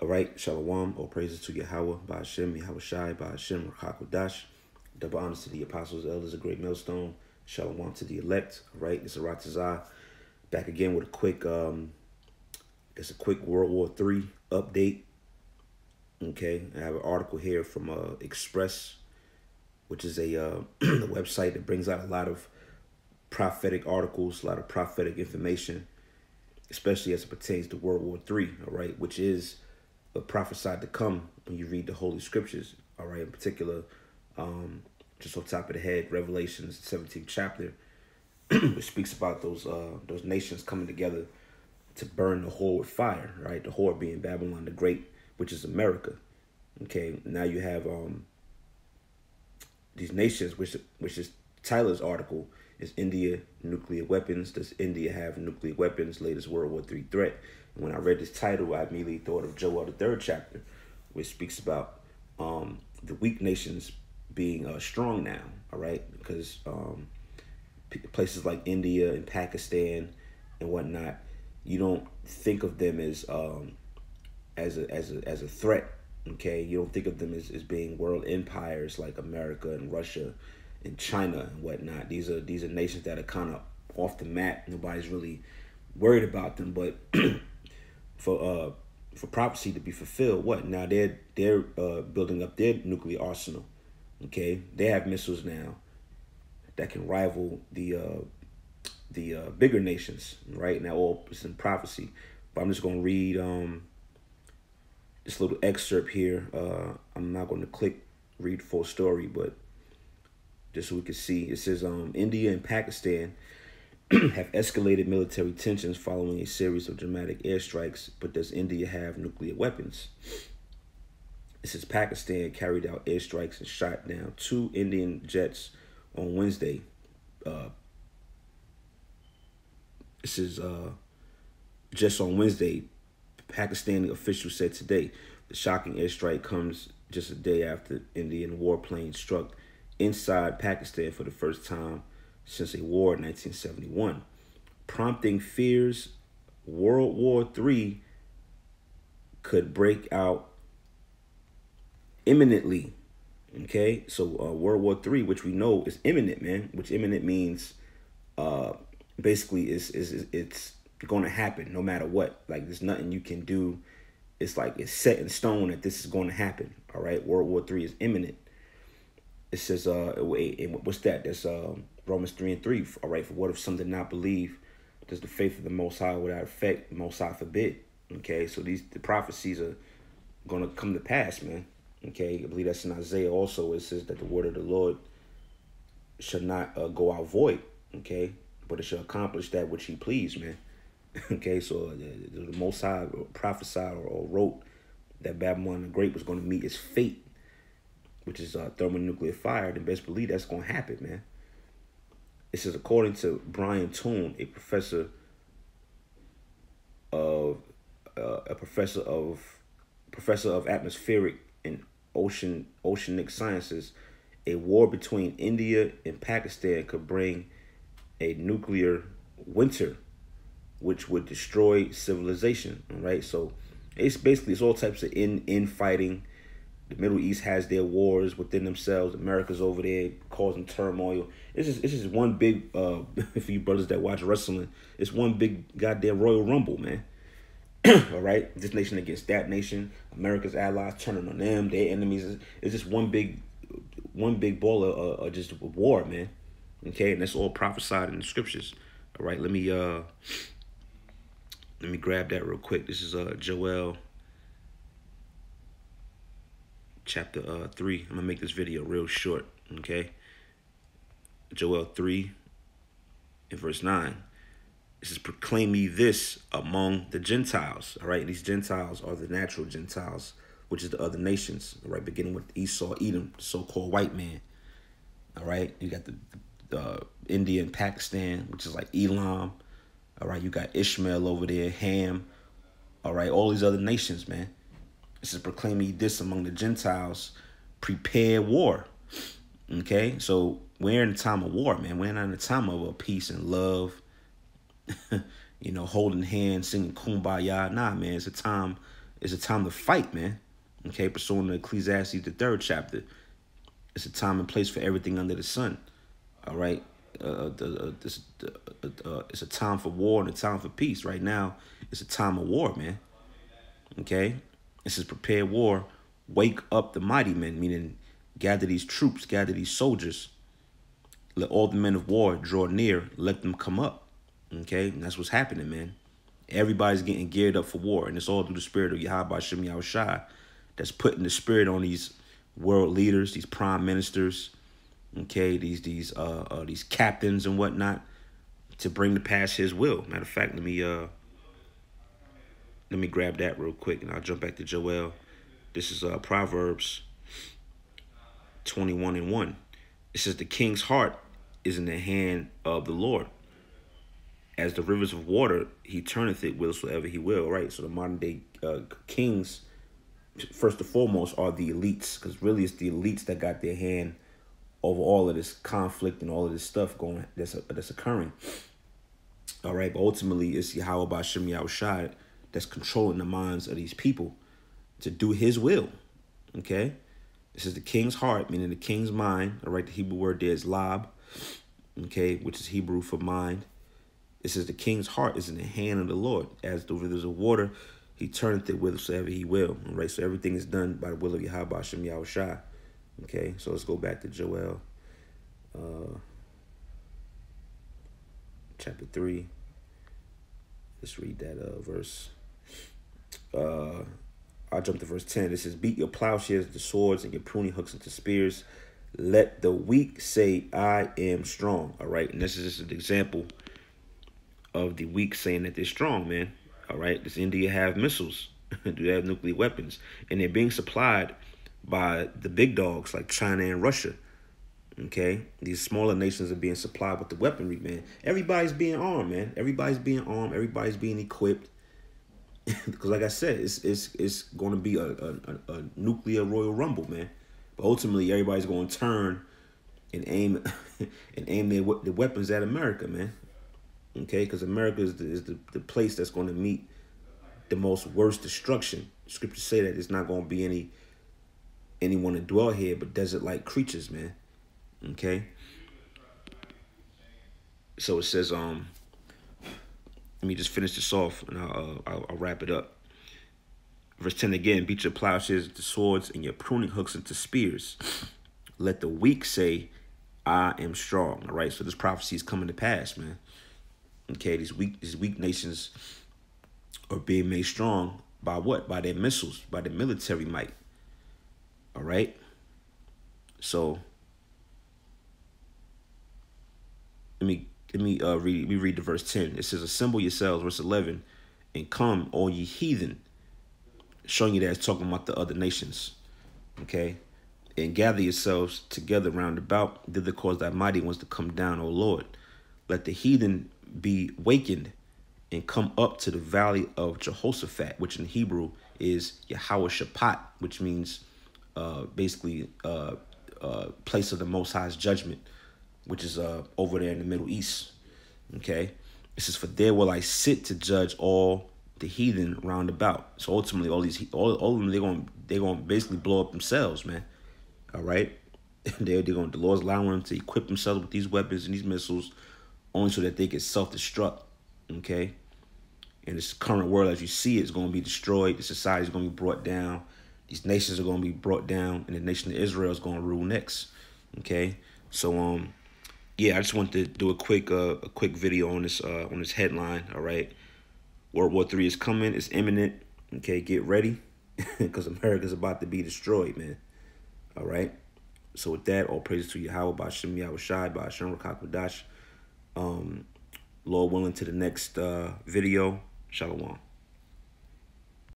All right, Shalom, all praises to Yahweh, Ba'ashem, Yahweh Shai, Ba'ashem, Rakakodash. Double honors to the apostles, elders, a great millstone. Shalom to the elect. All right, it's a Ratazah. Back again with a quick, it's a quick World War III update. Okay, I have an article here from Express, which is a website that brings out a lot of prophetic articles, a lot of prophetic information, especially as it pertains to World War III. All right, which is prophesied to come when you read the Holy Scriptures. All right, in particular, just on top of the head, Revelations 17th chapter, which speaks about those nations coming together to burn the whore with fire. Right, the whore being Babylon the Great, which is America. Okay, now you have these nations, which is Tyler's article, is India nuclear weapons? Does India have nuclear weapons? Latest World War III threat. And when I read this title, I immediately thought of Joel, the 3rd chapter, which speaks about the weak nations being strong now. All right, because places like India and Pakistan and whatnot, you don't think of them as a threat. Okay, you don't think of them as being world empires like America and Russia and China and whatnot. These are nations that are kind of off the map. Nobody's really worried about them. But for prophecy to be fulfilled, what now? They're building up their nuclear arsenal. Okay, they have missiles now that can rival the bigger nations. Right now, all it's in prophecy. But I'm just gonna read this little excerpt here. I'm not going to read full story, but just so we can see. It says India and Pakistan have escalated military tensions following a series of dramatic airstrikes, but does India have nuclear weapons? It says Pakistan carried out airstrikes and shot down 2 Indian jets on Wednesday. This is just on Wednesday. Pakistani officials said today. The shocking airstrike comes just a day after Indian warplanes struck inside Pakistan for the first time since a war in 1971, prompting fears World War III could break out imminently. Okay, so World War III, which we know is imminent, man. Which imminent means basically it's going to happen no matter what. Like, there's nothing you can do. It's like it's set in stone that this is going to happen. All right, World War III is imminent. It says what's that? That's Romans 3:3. All right, for what if some did not believe? Does the faith of the Most High without effect? Most High forbid. Okay, so the prophecies are going to come to pass, man. Okay, I believe that's in Isaiah also. It says that the word of the Lord shall not go out void. Okay, but it shall accomplish that which he pleased, man. Okay, so the Most High prophesied or wrote that Babylon the Great was going to meet its fate, which is thermonuclear fire. Then best believe that's going to happen, man. It says, according to Brian Toon, a professor of atmospheric and oceanic sciences, a war between India and Pakistan could bring a nuclear winter, which would destroy civilization. All right, so it's all types of infighting. The Middle East has their wars within themselves. America's over there causing turmoil. It's just one big for you brothers that watch wrestling, it's one big goddamn Royal Rumble, man. All right, this nation against that nation, America's allies turning on them, their enemies. It's just one big ball of just war, man. Okay, and that's all prophesied in the scriptures. All right, let me grab that real quick. This is Joel chapter 3. I'm gonna make this video real short. Okay, Joel 3 and verse 9. It says, proclaim ye this among the Gentiles. All right, these Gentiles are the natural Gentiles, which is the other nations. All right, beginning with Esau, Edom, the so-called white man. All right, you got the India and Pakistan, which is like Elam. All right, you got Ishmael over there, Ham. All right, all these other nations, man. It says, proclaim ye this among the Gentiles, prepare war. Okay, so we're in a time of war, man. We're not in a time of peace and love, you know, holding hands, singing kumbaya. Nah, man, it's a time It's a time to fight, man. Okay, pursuing the Ecclesiastes, the 3rd chapter. It's a time and place for everything under the sun. All right. It's a time for war and a time for peace. Right now, it's a time of war, man. Okay? This is prepared war. Wake up the mighty men, meaning gather these troops, gather these soldiers. Let all the men of war draw near. Let them come up. Okay? And that's what's happening, man. Everybody's getting geared up for war. And it's all through the spirit of Yahweh Hashem Yahushua that's putting the spirit on these world leaders, these prime ministers, okay, these captains and whatnot, to bring to pass his will. Matter of fact, let me grab that real quick and I'll jump back to Joel. This is Proverbs 21:1. It says, the king's heart is in the hand of the Lord. As the rivers of water, he turneth it whithersoever he will. Right. So the modern day kings, first and foremost, are the elites, because really it's the elites that got their hand over all of this conflict and all of this stuff going that's occurring. All right, but ultimately it's Yahweh B'Shem Yahushua that's controlling the minds of these people to do his will. Okay, this is the king's heart, meaning the king's mind. All right, the Hebrew word there is lab, okay, which is Hebrew for mind. It says the king's heart is in the hand of the Lord. As the rivers of water, he turneth it whithersoever he will. All right, so everything is done by the will of Yahweh B'Shem Yahushua. Okay, so let's go back to Joel, chapter 3. Let's read that verse. I'll jump to verse 10. It says, beat your plowshares into swords and your pruning hooks into spears. Let the weak say, I am strong. All right, and this is just an example of the weak saying that they're strong, man. All right, does India have missiles? Do they have nuclear weapons? And they're being supplied by the big dogs like China and Russia. Okay, these smaller nations are being supplied with the weaponry, man. Everybody's being armed, man. Everybody's being armed. Everybody's being equipped. Because, like I said, it's going to be a nuclear Royal Rumble, man. But ultimately, everybody's going to turn and aim their weapons at America, man. Okay, because America is the place that's going to meet the most worst destruction. Scriptures say that there's not going to be anyone to dwell here but desert-like creatures, man. Okay. So it says, let me just finish this off and I'll wrap it up. Verse 10 again, beat your plowshares into swords and your pruning hooks into spears. Let the weak say, I am strong. All right, so this prophecy is coming to pass, man. Okay, these weak nations are being made strong by what? By their missiles, by their military might. All right. So let me read the verse 10. It says, assemble yourselves, verse 11, and come, all ye heathen, showing you that it's talking about the other nations. Okay, and gather yourselves together round about, thither cause thy mighty ones to come down, O Lord. Let the heathen be wakened and come up to the valley of Jehoshaphat, which in Hebrew is Yahweh Shaphat, which means basically place of the Most High's judgment, which is over there in the Middle East. Okay, this is for there will I sit to judge all the heathen round about. So ultimately, all of them, they're gonna basically blow up themselves, man. All right, the Lord's allowing them to equip themselves with these weapons and these missiles, only so that they can self-destruct. Okay, and this current world, as you see it, is going to be destroyed. The society is going to be brought down. These nations are going to be brought down, and the nation of Israel is going to rule next. Okay, so yeah, I just wanted to do a quick video on this headline. All right, World War III is coming. It's imminent. Okay, get ready, because America's about to be destroyed, man. All right. So with that, all praises to Yahweh B'Shem Yahushai B'Shem Rakakwadash. Lord willing, to the next video. Shalom.